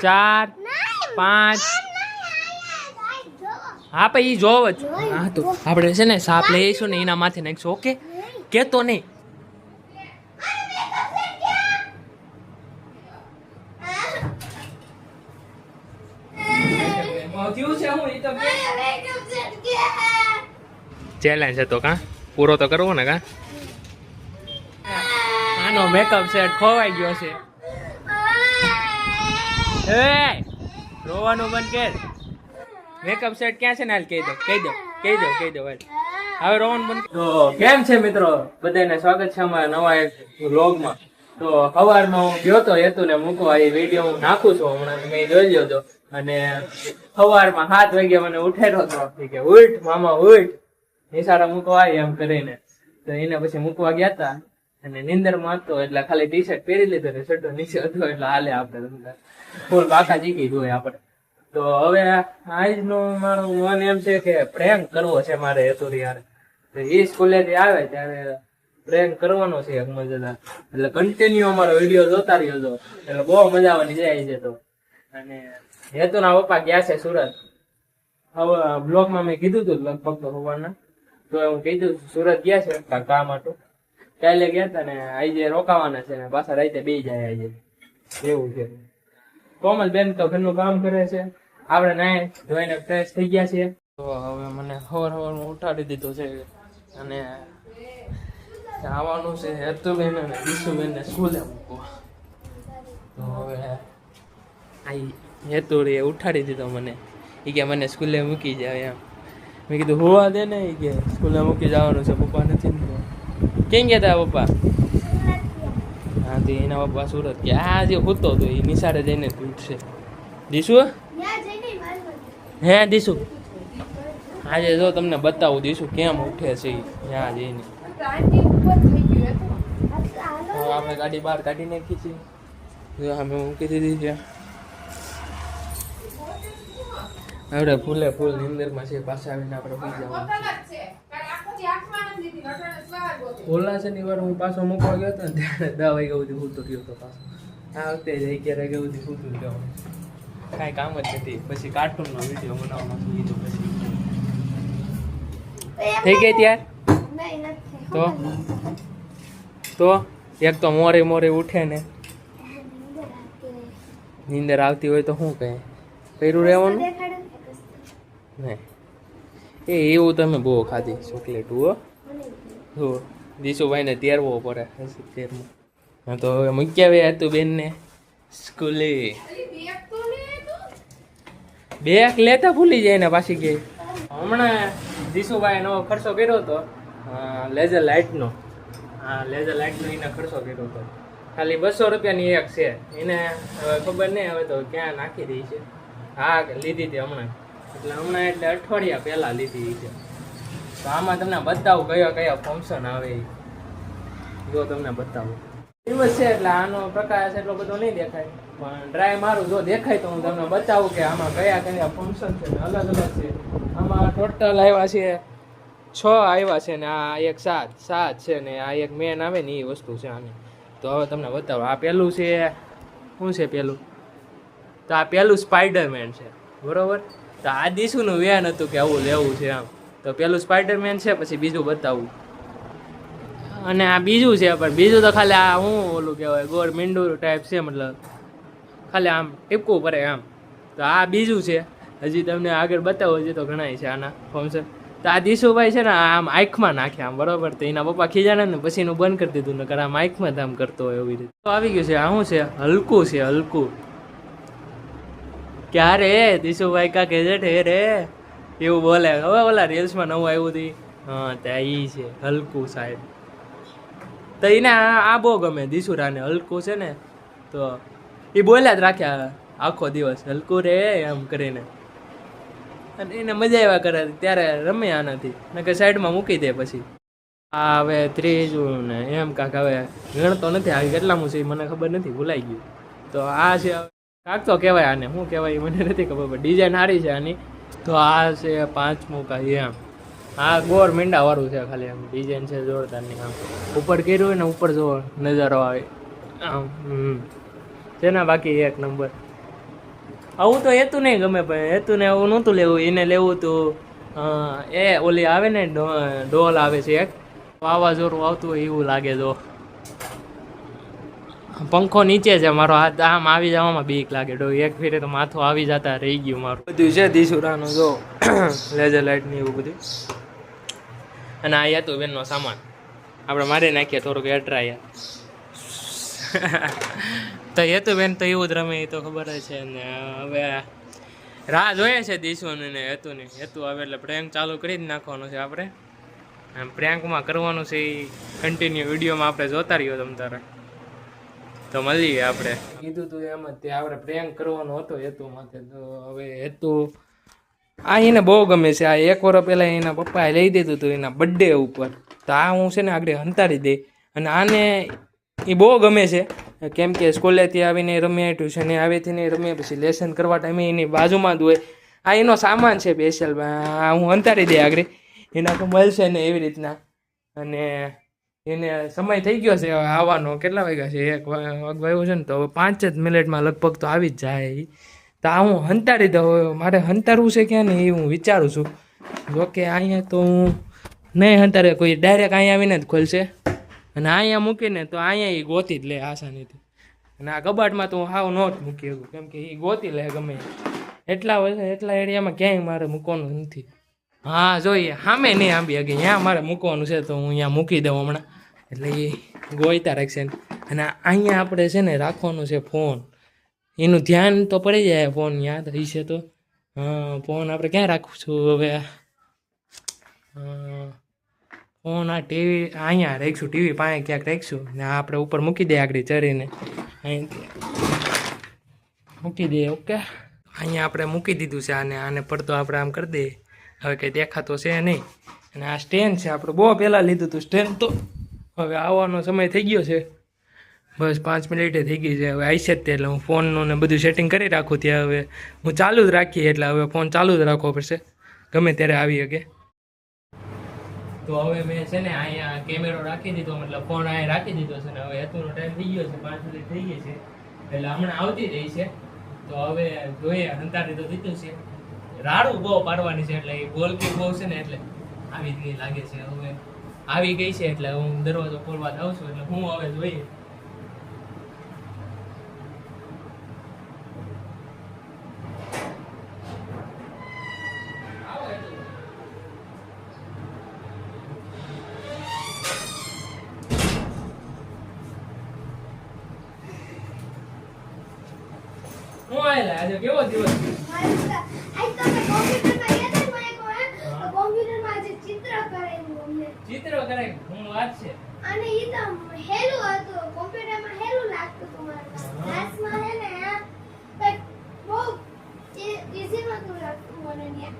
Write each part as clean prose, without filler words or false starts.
4 5 હા ભાઈ જોવ જ હા તો આપણે છે ને સાપ લઈ આવીશું ને એના માથે નાખીશું ઓકે કેતો નહીં ચેલેન્જ હતો કા પૂરો તો કરવો ને કા આનો મેકઅપ સેટ ખોવાઈ ગયો છે એ રોવાનું બંધ કર મેકઅપ સેટ ક્યાં છે ને હાલ કહી દો ભાઈ હવે રોવાનું બંધ તો કેમ છે મિત્રો બધાને સ્વાગત છે અમારા નવા એક વ્લોગમાં તો સવારમાં હું ગયો તો હેતુને મૂકવા એ વિડીયો હું નાખું છું હમણાં મેં જોઈ લીધો હતો અને સવારમાં 7 વાગે મને ઉઠાડ્યો હતો કે ઉઠ મામા ઉઠ નિશાળા મૂકવા એમ કરીને તો એને પછી મૂકવા ગયા હતા અને નીંદરમાં હતો એટલે ખાલી ટી શર્ટ પહેરી લીધો ને શર્ટ નીચે હતો એટલે હાલે આપણે ફૂલ બાકા જીકી જોઈએ આપણે તો હવે આજનું મારું મન એમ છે કે પ્રેન્ક કરવો છે મારે હેતુરી યાર તો એ સ્કૂલેથી આવે ત્યારે પ્રેન્ક કરવાનો છે એક મજાદાર એટલે કન્ટિન્યુ અમારો વિડીયો જોતા રહ્યો હતો એટલે બહુ મજા આવવાની જાય છે તો અને હેતુના પપ્પા ગયા છે સુરત હવે બ્લોગમાં મેં કીધું હતું લગભગ તો હોવાના તો હું કીધું સુરત ગયા છે કામ હતું કાલે ગયા હતા ને આજે રોકાવાના છે ને પાછા રાતે બે જાય આજે એવું છે કોમલ બેન તો ઘરનું કામ કરે છે આપણે નાય ધોઈને ફ્રેશ થઈ ગયા છીએ તો હવે મને સવારમાં ઉઠાડી દીધો છે અને આવવાનું છે હેતુબેન અને દીશુબેન ને સ્કૂલે મૂકવા તો હવે આ હેતુરીએ ઉઠાડી દીધો મને એ કે મને સ્કૂલે મૂકી જાય એમ મેં કીધું હોવા દે ને એ કે સ્કૂલે મૂકી જવાનું છે પપ્પા નથી કેમ ગયા તા પપ્પા હા તો એના પપ્પા સુરત કે આ જે હોતો હતો એ નિશાળે જઈને ઉઠશે દીશુ હે દીશુ આજે જો તમને બતાવું દીશુ કેમ ઉઠે છે ત્યાં જઈને આપણે ગાડી બહાર કાઢી નાખી છે અમે મૂકી દીધી છે આપણે ફૂલે ફૂલ નીંદરમાં છે પાછા આવીને આપણે સુઈ જવાનું ઓલા શનિવાર હું પાછો મૂકવા ગયો હતો ને ત્યારે 10 વાગ્યા સુધી સૂતો રહ્યો હતો પાછો આ વખતે 11 વાગ્યા સુધી સૂતું રહ્યો કાંઈ કામ જ નથી પછી કાર્ટૂનનો વિડીયો બનાવવાનો કીધું પછી થઈ ગઈ ત્યાર તો એક તો મોરે ઉઠે ને નીંદર આવતી હોય તો શું કહે કર્યું રહેવાનું નહીં એવું તમે બહુ ખાધી ચોકલેટ હો દીશુભાઈને તેરવો પડે તેરમાં તો હવે મૂકી આવ્યા હતું બેનને સ્કૂલે બેગ લેતા ભૂલી જાય ને પાછી ગઈ હમણાં દીશુભાઈ નવો ખર્ચો કર્યો હતો લેઝર લાઇટનો લેઝર લાઇટનો એને ખર્ચો કર્યો હતો ખાલી 200 રૂપિયાની એક છે એને હવે ખબર નહીં હવે તો ક્યાં નાખી દઈ છે હા લીધી હતી હમણાં એટલે અઠવાડિયા પહેલા લીધી છે તો આમાં તમને બતાવું કયા ફંક્શન આવે જો તમને બતાવું દિવસ છે એટલે આનો પ્રકાશ એટલો બધો નહીં દેખાય પણ ટ્રાય મારું જો દેખાય તો હું તમને બતાવું કે આમાં કયા ફંક્શન છે અલગ અલગ છે આમાં ટોટલ આવ્યા છે 6 આવ્યા છે ને આ એક 7 છે ને આ એક મેન આવે ને એ વસ્તુ છે આની તો હવે તમને બતાવું આ પહેલું છે શું છે પહેલું તો આ પહેલું સ્પાઈડરમેન છે બરોબર તો આ દીશુનું વેન હતું કે આવું લેવું છે આમ તો પેલું સ્પાઈડરમેન છે પછી બીજું બતાવું અને આ બીજું છે પણ બીજું તો ખાલી આ હું ઓલું કહેવાય ગોળ મીંડું ટાઈપ છે મતલબ ખાલી આમ ટીપકું પડે આમ તો આ બીજું છે હજી તમને આગળ બતાવો હજી તો ઘણા છે આના ફંક્શન તો આ દીશુભાઈ છે ને આમ આંખમાં નાખે આમ બરોબર તો એના પપ્પા ખીજાણે ને પછી એનું બંધ કરી દીધું નકર આમ આંખમાં આમ કરતો હોય એવી રીતે તો આવી ગયું છે આ શું છે હલકું છે હલકું ક્યારે દીશુભાઈ કા ગેજેટ હે રે એવું બોલે હવે ઓલા રીલ્સમાં નવું આવ્યું હતું હા ત્યાં ઈ છે હલકું સાહેબ તો એને આ બહુ ગમે દીશુરાને હલકું છે ને તો એ બોલ્યા જ રાખ્યા આખો દિવસ હલકું રે એમ કરીને અને એને મજા આવ્યા કરે ત્યારે રમ્યા નથી નકર સાઈડમાં મૂકી દે પછી આ હવે 3 ને એમ કાંક હવે ગણતો નથી આવી કેટલામું છે મને ખબર નથી ભૂલાઈ ગયું તો આ છે કાંક તો કહેવાય આને શું કહેવાય મને નથી ખબર પણ ડિઝાઇન સારી છે આની તો આ છે 5મું કાંઈ એમ આ ગોળ મીંડા વાળું છે ખાલી આમ ડિઝાઇન છે જોરદારની આમ ઉપર કર્યું હોય ને ઉપર જો નજારો આવે આમ છે ને બાકી એક નંબર આવું તો હેતું નહીં ગમે, પણ હેતું ને આવું નહોતું લેવું. એને લેવું હતું એ ઓલી આવે ને ડોલ આવે છે એક, વાવાઝોડું આવતું હોય એવું લાગે. તો પંખો નીચે છે, મારો હાથ આમ આવી જવામાં બીક લાગે. એક ફેરે તો માથું આવી જતા રહી ગયું મારું. બધું છે દીસુરાનું જો લેઝર લાઇટ ને એવું બધું. અને આ હતું બેનનો સામાન, આપણે મારી નાખીએ થોડુંક એટ્રાયા. તો હેતુ બેન તો એવું જ રમે, એ તો ખબર જ છે ને. હવે રાહ જોઈએ છે દીસુની ને હેતુની. હેતુ આવે એટલે પ્રેન્ક ચાલુ કરી જ નાખવાનું છે આપણે. આમ પ્રેન્કમાં કરવાનું છે એ કન્ટિન્યુ વિડીયોમાં આપણે જોતા રહ્યો તમ તારે. તો મળીએ આપણે. કીધું તું એમ જ તે આપણે પ્રેન્ક કરવાનો હતો હેતુ માટે. તો હવે હેતુ આ એને બહુ ગમે છે. આ 1 વર્ષ પહેલાં એના પપ્પાએ લઈ દીધું હતું એના બર્થડે ઉપર. તો આ હું છે ને આગળ હંતાડી દઈ. અને આને એ બહુ ગમે છે, કેમ કે સ્કૂલેથી આવીને રમે, ટ્યુશને આવીથી ને રમે, પછી લેસન કરવા ટાઈમે એની બાજુમાં જ હોય. આ એનો સામાન છે સ્પેશિયલ. હું અંતાડી દે આગળ, એના તો મળશે ને એવી રીતના. અને એને સમય થઈ ગયો છે આવવાનો. કેટલા વાગ્યા છે? 1 વાગ્યો છે ને. તો હવે 5 જ મિનિટમાં લગભગ તો આવી જ જાય. તો આ હું હંતાડી દઉં. મારે હંતાડવું છે ક્યાં ને એ હું વિચારું છું. જોકે અહીંયા તો હું નહીં હંતાડે, કોઈ ડાયરેક્ટ અહીંયા આવીને જ ખોલશે. અને અહીંયા મૂકીને તો અહીંયા એ ગોતી જ લે આસાનીથી. અને આ કબાટમાં તો હું હાવ નોટ મૂકી શકું, કેમ કે એ ગોતી લે ગમે એટલા એરિયામાં ક્યાંય મારે મૂકવાનું નથી. હા જોઈએ, સામે નહીં આંબી હગે, ત્યાં મારે મૂકવાનું છે તો હું અહીંયા મૂકી દઉં હમણાં. એટલે એ ગોઈતા રાખશે. અને અહીંયા આપણે છે ને રાખવાનું છે ફોન. એનું ધ્યાન તો પડી જાય, ફોન યાદ રહેશે તો. ફોન આપણે ક્યાં રાખવું છું હવે? ફોન આ ટીવી અહીંયા રાખીશું, ટીવી પાસે ક્યાંક રાખીશું. ને આપણે ઉપર મૂકી દઈએ આગળ ચરીને, અહીંથી મૂકી દઈએ. ઓકે, અહીંયા આપણે મૂકી દીધું છે. આને પડતો આપણે આમ કરી દઈએ. હવે કંઈ દેખાતો છે નહીં. અને આ સ્ટેન્ડ છે, આપણે બહુ પહેલાં લીધું હતું સ્ટેન્ડ. તો હવે આવવાનો સમય થઈ ગયો છે, બસ 5 મિનિટે થઈ ગઈ છે. હવે આવશે જ તે, એટલે હું ફોનનું ને બધું સેટિંગ કરી રાખું. ત્યાં હવે હું ચાલુ જ રાખીએ, એટલે હવે ફોન ચાલુ જ રાખવો પડશે, ગમે ત્યારે આવી શકે. તો હવે મેં છે ને અહીંયા કેમેરો રાખી દીધો, મતલબ ફોન અહીંયા રાખી દીધો છે. ને હવે હેતુનો ટાઈમ થઈ ગયો છે, 5 મિનિટ થઈ ગઈ છે, એટલે હમણાં આવતી રહી છે. તો હવે જોઈએ, હંતાડી તો દીધું છે. રાડું બહુ પાડવાની છે, એટલે એ ગોલકી બહુ છે ને, એટલે આવી જ ગઈ લાગે છે. હવે આવી ગઈ છે એટલે હું દરવાજો ખોલવા જાઉં છું. એટલે હું હવે જોઈએ. હું આયલા આજે કેવો દિવસ? ચિત્ર કરે હું વાત છે. અને ઈ તો હેલું હતું, કોમ્પ્યુટરમાં હેલું લાગતું હતું મારે. ક્લાસમાં હે ને કઈક બહુ ઈઝી નતું લાગતું મને ત્યાં.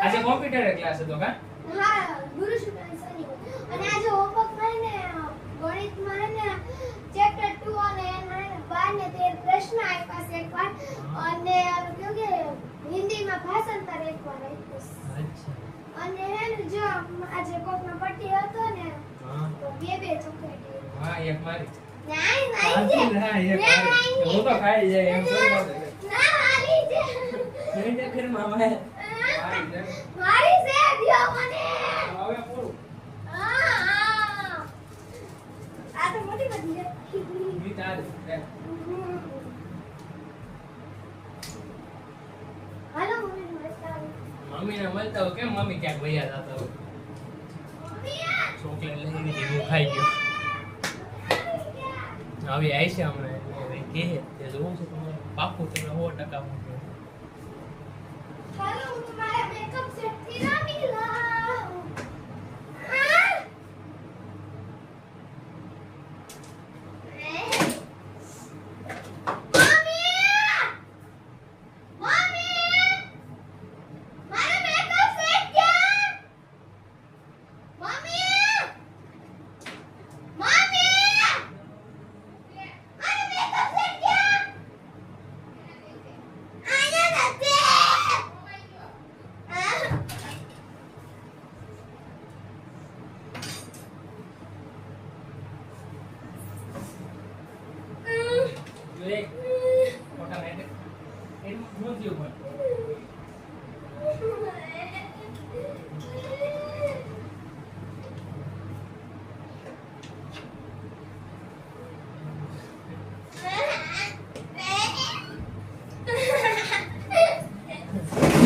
આજે કોમ્પ્યુટર ક્લાસ હતો કા? હા, ગુરુ શુક્ર શનિ. અને આજે હોમવર્કમાં હે ને ગણિતમાં હે ને ચેપ્ટર 2 અને એના 12 ને 13 પ્રશ્ન આપ્યા છે એકવાર. અને કેવું કે હિન્દીમાં ભાષાંતર એકવાર આપ્યું. અચ્છા. અને હે ને જો આજે કોકનો પટ્ટી હતો ને, તો બે ચોકલેટ. હા, એક મારી. નહીં હા, એક મારી. હું તો ખાઈ જાય એમ થોડી વાત છે. ના મારી છે. નહીં તે ફિર મામા મારી છે. મારી છે, દિયો મને. હવે પૂરું. હા. આ તો મોટી બધી છે. ઈ તાર છે. હાલો મમ્મી નમસ્કાર. મમ્મીને મળતા હો, કેમ મમ્મી ક્યાંક ભૈયા જતા હોય? ચોકલેટ લઈને હું ખાઈ ગયો. આવી આવી છે હમણાં, કે તે જોવું છે તમારે પાકું તમે 100% મૂકો. હાલો હું મારા મેકઅપ સેટ થી રમી લઉં. થયું પણ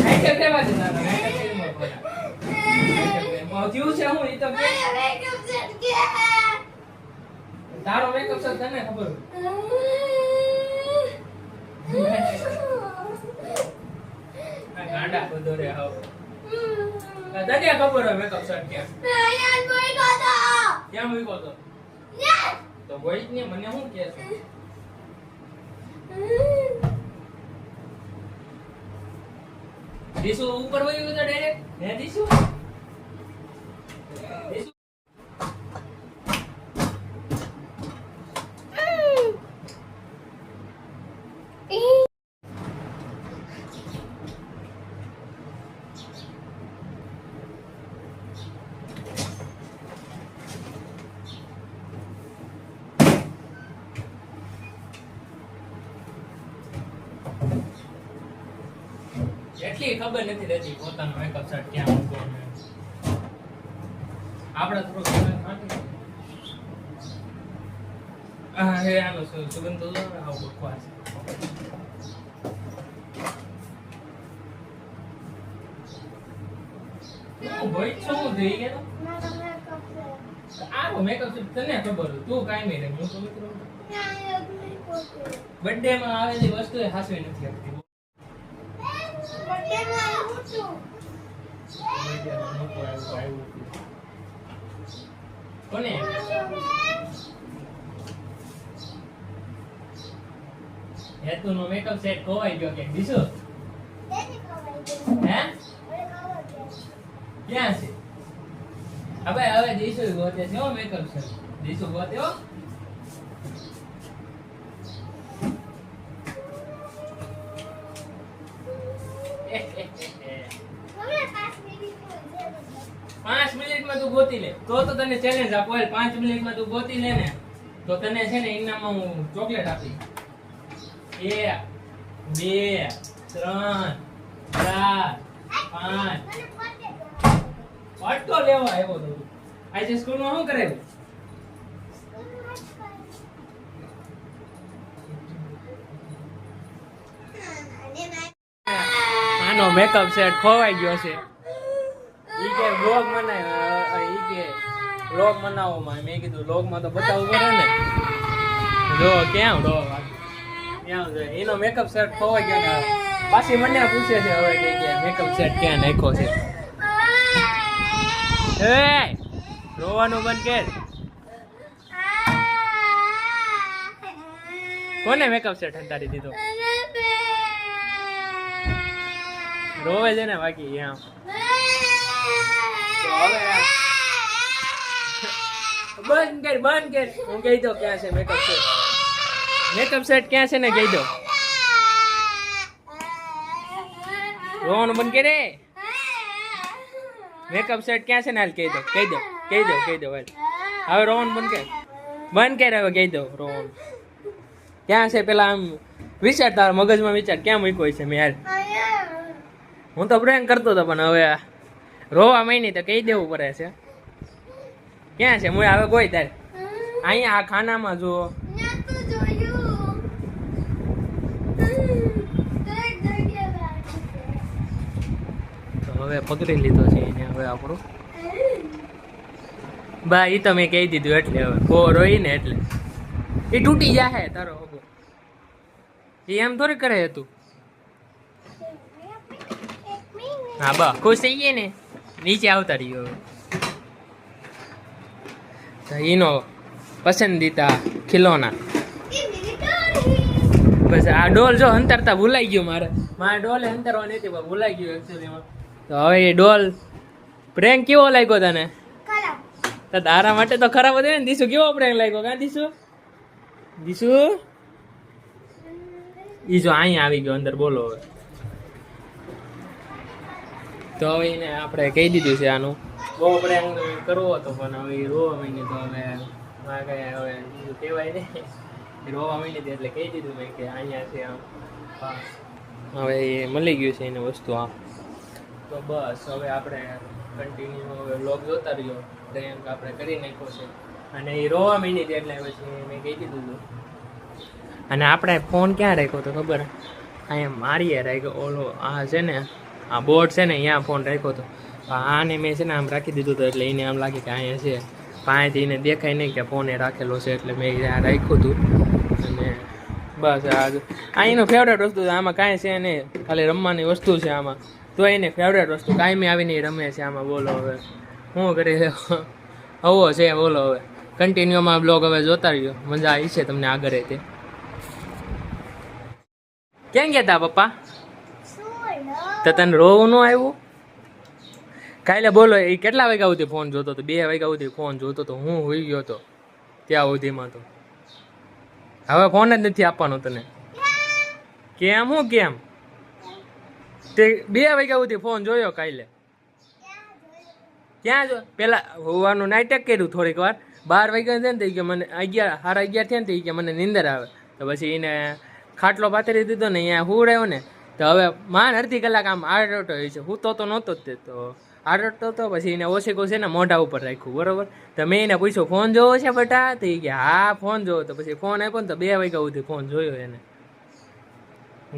નાઈટ કેવા છે તારા નાઈટ કેમ બોલા થયું છે હું ઈ તો કે તારો મેકઅપ છે તને ખબર આ ગાંડા બધો રે આવ દાદા ખબર હોય મેકઅપ સેટ ક્યાં ક્યાં મૂક્યો તો તો વોઈસ ને મને શું કહે છે દીસુ ઉપર વયું તો ડાયરેક્ટ હે દીસુ એટલી ખબર નથી રહેતી પોતાનો મેકઅપ સેટ ક્યાં મૂકો આપણે થોડો હા હે આનો સુગંધ તો આવો બકવાસ ભાઈ શું થઈ ગયો આવો મેકઅપ સેટ તને ખબર હોય તું કાઈ નહીં હું તો મિત્રો બર્થડે માં આવેલી વસ્તુ એ હાસવી નથી આપતી કોને હેતુનો મેકઅપ સેટ ખોવાઈ ગયો કે દીસો હે ક્યાં છે હવે દીસો ગોતે છે હો મેકઅપ સેટ દીસો ગોતે હો પાંચ મિનિટમાં તું ગોતી લે તો તને ચેલેન્જ આપો 5 મિનિટમાં તું ગોતી લે ને તો તને છે ને ઇનામમાં હું ચોકલેટ આપી 1 2 3 4 5 પાટો લેવા આવ્યો તો આજે સ્કૂલમાં શું કરાવ્યું આનો મેકઅપ સેટ ખોવાઈ ગયો છે ઈ કે બ્લોગ બનાવો માં મેં કીધું બ્લોગ માં તો બતાવવું પડે ને જો ક્યાં એનો મેકઅપ સેટ ખોવાઈ ગયો ને પાછી મને પૂછે છે હવે કે મેકઅપ સેટ ક્યાં નાખ્યો છે એ રોવાનું બંધ કર કોને મેકઅપ સેટ હંતાડી દીધો રોવે છે ને બાકી એમ બંધ કર હું કહી દો ક્યાં છે મેકઅપ સેટ ક્યાં છે ને કહી દો રોવાનું બંધ કરે મેકઅપ સેટ ક્યાં છે ને હાલ કહી દો ભાઈ હવે રોવાનું બંધ કર હવે કહી દો રોવાનું ક્યાં છે પેલા આમ વિચાર તારા મગજમાં વિચાર ક્યાં મૂક્યો છે મેં યાર હું તો પ્રેન્ક કરતો હતો પણ હવે રોવા મહિની તો કહી દેવું પડે છે ક્યાં છે હું હવે કોઈ તારે અહીંયા આ ખાનામાં જુઓ તો હવે પકડી લીધો છે એને હવે આપણું બા એ તો મેં કહી દીધું એટલે હવે કો રોઈ ને એટલે એ તૂટી જાહે તારો હગો એ એમ થોડી કરે હતું હા બા ખુશ થઈ ગઈ ને નીચે આવતા રહ્યો તો એનો પસંદીદા ખિલોના બસ આ ડોલ જો અંતરતા ભૂલાઈ ગયું મારે ડોલે અંતરવાની હતી પણ ભૂલાઈ ગયું એકચ્યુઅલીમાં તો હવે એ ડોલ પ્રેન્ક કેવો લાગ્યો તને તો તારા માટે તો ખરાબ હતો ને દીસુ કેવો પ્રેન્ક લાગ્યો કાં દીસુ ઈ જો અહીંયા આવી ગયો અંદર બોલો હવે તો હવે એને આપણે કહી દીધું છે આનું બહુ પ્રેન્ક કરવો હતો પણ હવે રોવા માંડી તો હવે કઈ હવે કહેવાય નહીં રોવા માંડી હતી એટલે કહી દીધું મેં કે અહીંયા છે આમ હવે એ મળી ગયું છે એને વસ્તુ આ. તો બસ હવે આપણે કન્ટિન્યુ હવે વ્લોગ જોતા રહ્યો. પ્રેન્ક આપણે કરી નાખ્યો છે અને એ રોવા માંડી હતી એટલે પછી મેં કહી દીધું હતું. અને આપણે ફોન ક્યાં રાખ્યો તો ખબર? અહીંયા મારીએ રાખ્યો. ઓલો આ છે ને આ બોર્ડ છે ને અહીંયા ફોન રાખ્યો હતો. આને મેં છે ને આમ રાખી દીધું હતું એટલે એને આમ લાગે કે અહીંયા છે. પાસેથી એને દેખાય નહીં કે ફોન એ રાખેલો છે એટલે મેં ત્યાં રાખ્યું હતું. અને બસ આ એનું ફેવરેટ વસ્તુ છે. આમાં કાંઈ છે નહીં, ખાલી રમવાની વસ્તુ છે આમાં. તો એને ફેવરેટ વસ્તુ કાંઈ આવીને રમે છે આમાં. બોલો હવે શું કરી આવો છે બોલો. હવે કન્ટિન્યુમાં બ્લોગ હવે જોતા રહ્યો, મજા આવી છે તમને આગળ તે. ક્યાં ગયા તા પપ્પા? તો તને રોવું ન આવ્યું? કાલે બોલો એ કેટલા વાગ્યા સુધી ફોન જોતો હતો? 2 વાગ્યા સુધી ફોન જોતો હતો. હું હોઈ ગયો હતો ત્યાં સુધીમાં. તો હવે ફોન જ નથી આપવાનો તને. કેમ? હું કેમ? તે 2 વાગ્યા સુધી ફોન જોયો કાલે? ક્યાં જો? પેલા હોવાનું નાટક કર્યું થોડીક વાર. 12 વાગ્યા છે ને તો કે મને 11 સાડા 11 થયા ને તો કે મને નીંદર આવે. તો પછી એને ખાટલો પાથરી દીધો ને અહીંયા હુવડાવ્યો ને. તો હવે માન અડધી કલાક આમ આડોટો હોય છે. હું તો નહોતો જ તે. તો આડોટો તો પછી એને ઓછેકો છે ને મોઢા ઉપર રાખ્યું, બરોબર. તો મેં એને પૂછ્યું ફોન જોવો છે બટા? તો એ કે હા ફોન જોવો. તો પછી ફોન આપ્યો ને તો 2 વાગ્યા સુધી ફોન જોયો એને.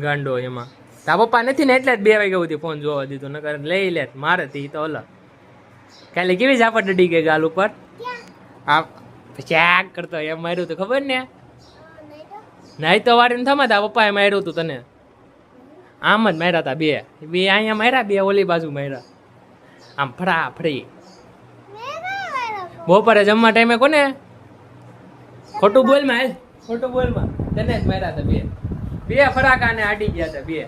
ગાંડો એમાં. તા પપ્પા નથી ને એટલે જ 2 વાગ્યા સુધી ફોન જોવા દીધો. નકર લઈ લે મારે તી તો અલગ. કાલે કેવી ઝાપટ અડી ગઈ ગાલ ઉપર. આ ચાક કરતો એમ માર્યું તો ખબર ને? નહીં તો વારીને થમા તા પપ્પાએ માર્યું તું તને. આમ જ માર્યા હતા 2 અહીંયા માર્યા, 2 ઓલી બાજુ માર્યા. આમ ફડા ફડી. બપોરે જમવા ટાઈમે કોને? ખોટું બોલમાં હાલ, ખોટું બોલમાં. તને જ માર્યા હતા 2 ફરાકા ને આડી ગયા હતા 2.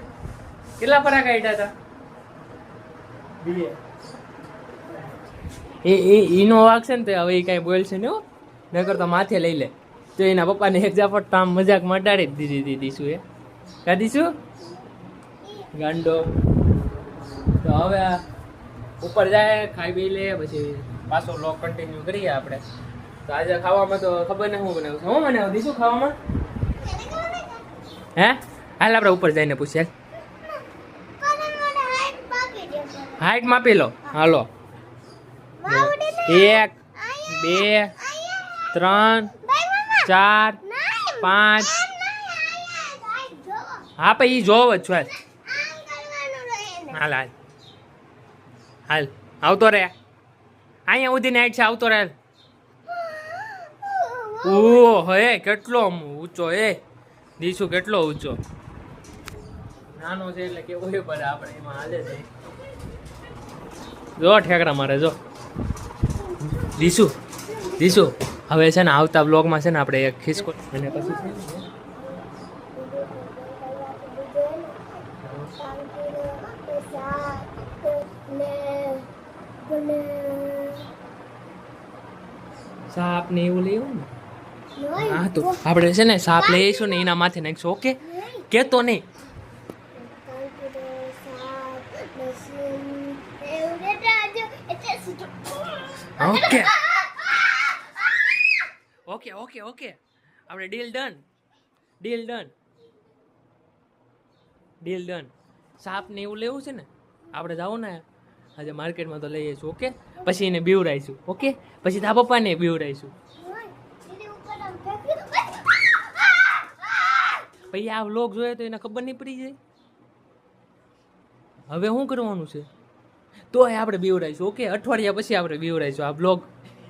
કેટલા ફરાકા આડ્યા હતા? 2. એનો વાક છે ને તો હવે એ કાંઈ બોલશે ને. નકર તો માથે લઈ લે. તો એના પપ્પાને એક ઝાપટ તો આમ મજાક મટાડી જ દીધી દીશું. એ કા દીશું ગાંડો. તો હવે ઉપર જાય, ખાઈ પી લે, પછી પાછો વ્લોગ કન્ટિન્યુ કરીએ આપણે. તો આજે ખાવામાં તો ખબર ને શું બનાવું છે. હું બનાવું દીશું ખાવામાં? હે હાલ આપણે ઉપર જઈને પૂછીએ. હાઈટ માપી લો. હાલો 1 2 3 4 5. હા પછી જોવ જ છો. હાલ હાલ હાલ આવતો રે. અહીંયા ઉધીને હાઈટ છે, આવતો રે. ઓ હે કેટલો ઊંચો એ દીશું, કેટલો ઊંચો. નાનો છે એટલે કેવું પડે આપણે એમાં હાલે છે. જો ઠેકડા મારે જો દીશું. દીશું હવે છે ને આવતા બ્લોગમાં છે ને આપણે એક ખિસકો અને પછી છે સાપ ને એવું લેવું ને. હા તો આપણે છે ને સાપ લઈ આવીશું ને એના માથે નાખીશું. ઓકે કેતો નહીં. ઓકે ઓકે ઓકે ઓકે આપણે deal done. Deal done. Deal done. સાપ ને એવું લેવું છે ને આપણે જાવું ને આજે માર્કેટમાં તો લઈ આવીશું. ઓકે પછી એને બીવડાવીશું. ઓકે પછી તારા પપ્પાને બીવડાવીશું. પછી આ વ્લોગ જોઈએ તો એને ખબર નહીં પડી જાય. હવે શું કરવાનું છે? તો આપણે બીવડાવીશું. ઓકે અઠવાડિયા પછી આપણે બીવડાવીશું. આ બ્લોગ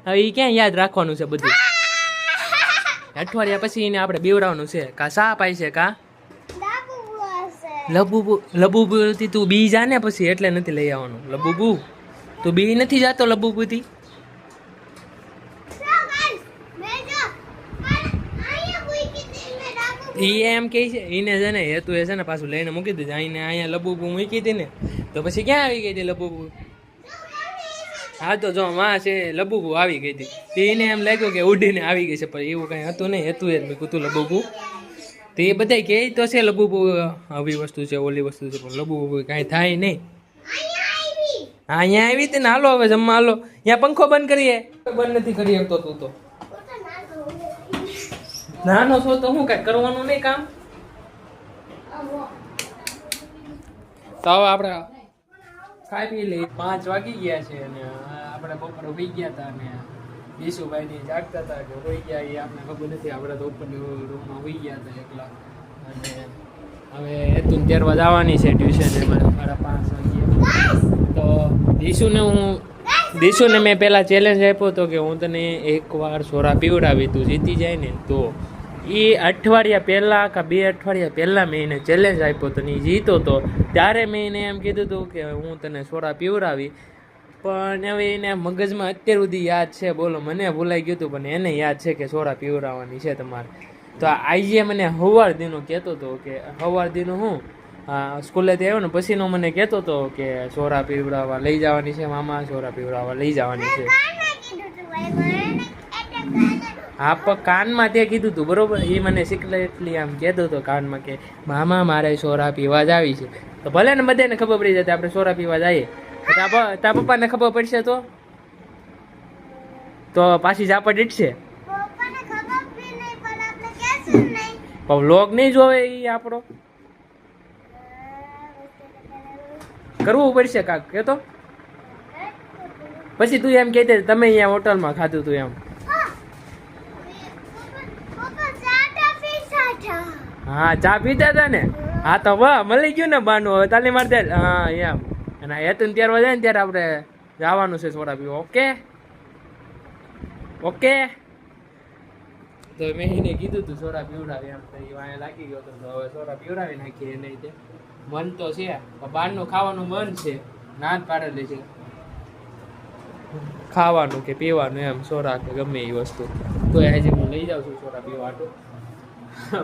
હવે એ ક્યાં યાદ રાખવાનું છે બધું. અઠવાડિયા પછી એને આપણે બીવડાવવાનું છે. કા સાપ આવી છે કા લબુબુથી તું બી જા ને પછી એટલે નથી લઈ આવવાનું. લબુબુ તું બી નથી જાતો લબુબુથી. એ એમ કે છે એને છે ને હેતુ એ છે ને પાછું લઈને મૂકી દીધું. અહીંયા લબુબુ મૂકી હતી ને તો પછી ક્યાં આવી ગઈ હતી લબુબુ? હા તો જો માં છે લબુબુ આવી ગઈ હતી. એને એમ લાગ્યું કે ઉડીને આવી ગઈ છે પણ એવું કંઈ હતું નહીં. હતું એ મેં કીધું લબુબુ. તો એ બધા કહે તો છે લબુબુ આવી વસ્તુ છે ઓલી વસ્તુ છે પણ લબુબુ કાંઈ થાય નહીં. હા અહીંયા આવી હતી ને. હાલો હવે જમવા હાલો. અહીંયા પંખો બંધ કરીએ. બંધ નથી કરી શકતો તું તો. નાનો છો તો હું કાંઈ કરવાનું નહીં કામ. તો હવે આપણે ખાઈ પી લઈએ. 5 વાગી ગયા છે અને આપણે બપોરે હોઈ ગયા હતા અને દીશુભાઈની જાગતા હતા કે હોઈ ગયા એ આપણે ખબર નથી. આપણે તો ઉપરની રૂમમાં હોઈ ગયા હતા એકલા. અને હવે હેતું તેરવા જવાની છે ટ્યુશન એમાં 5:30 વાગ્યે. તો દીશુને મેં પહેલાં ચેલેન્જ આપ્યો હતો કે હું તને એકવાર સોરા પીવડાવી તું જીતી જાય ને તો. એ અઠવાડિયા પહેલાં કે 2 અઠવાડિયા પહેલાં મેં એને ચેલેન્જ આપ્યો હતો ને એ જીતો હતો. ત્યારે મેં એને એમ કીધું હતું કે હું તને સોડા પીવડાવી. પણ હવે એને મગજમાં અત્યાર સુધી યાદ છે. બોલો, મને ભૂલાઈ ગયું હતું પણ એને યાદ છે કે સોડા પીવડાવવાની છે તમારે. તો આજે મને સવાર દીનો કહેતો હતો કે સવાર દીનો હું સ્કૂલેથી આવ્યો ને પછીનો મને કહેતો હતો કે સોડા પીવડાવવા લઈ જવાની છે મામા, સોડા પીવડાવવા લઈ જવાની છે. હા પણ કાનમાં તે કીધું હતું બરોબર. એ મને સિક્રેટલી આમ કહેતો હતો કાનમાં કે મામા મારે સોડા પીવા જ આવી છે. તો ભલે ને બધાને ખબર પડી જતી આપણે સોડા પીવા જઈએ. તારા પપ્પાને ખબર પડશે તો પાછી ઝાપટ ઇટશે. પણ વ્લોગ નહીં જોવે એ આપણો કરવું પડશે કાક કેતો. પછી તું એમ કહેતી તમે અહીંયા હોટલમાં ખાધું તું એમ. હા ચા પીતા હતા ને. હા તો વાહ મળી ગયું ને બાનું. હવે તાલી મારતે. હા એમ. અને હેતું ત્યારવા જાય ને ત્યારે આપણે જવાનું છે સોડા પીવા. ઓકે. તો મેં એને કીધું તું સોડા પીવડાવી એમ. તો એ વાંહે લાગી ગયો હતો. તો હવે સોડા પીવડાવી નાખીએ એને. મન તો છે બહારનું ખાવાનું મન છે. ના જ પાડેલી છે ખાવાનું કે પીવાનું એમ સોડા કે ગમે એ વસ્તુ. તો હજી હું લઈ જાઉં છું સોડા પીવા હાટું.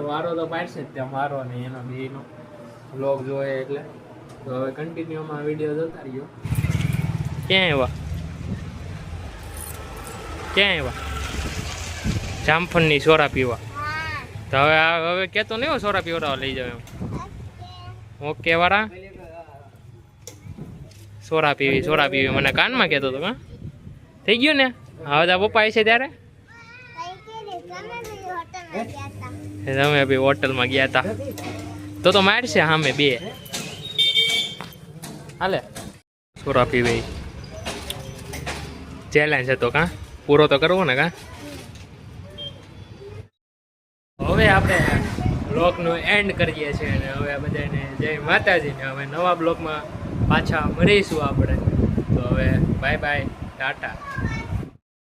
વારો તો પાડશે જ ત્યાં મારો ને એનો બેનો વ્લોગ જોયે એટલે. તો હવે કન્ટિન્યુમાં વિડીયો જોતા રહ્યો. ક્યાં આવ્યા જામફળની સોડા પીવા. તો હવે કહેતો નહીં સોડા પીવડાવવા લઈ જાવ એમ. ઓકે વાળા સોડા પીવી મને કાનમાં કહેતો હતો. હા થઈ ગયું ને. હવે તારા પપ્પા છે ત્યારે તમે બી હોટલમાં ગયા હતા તો મારશે સામે 2 હાલે. સોડા પીવી ચેલેન્જ હતો કા પૂરો તો કરવો ને કા. હવે આપણે બ્લોગનો એન્ડ કરીએ છીએ અને હવે બધાને જય માતાજીને. હવે નવા બ્લોગમાં પાછા મળીશું આપણે. તો હવે બાય બાય ટાટા.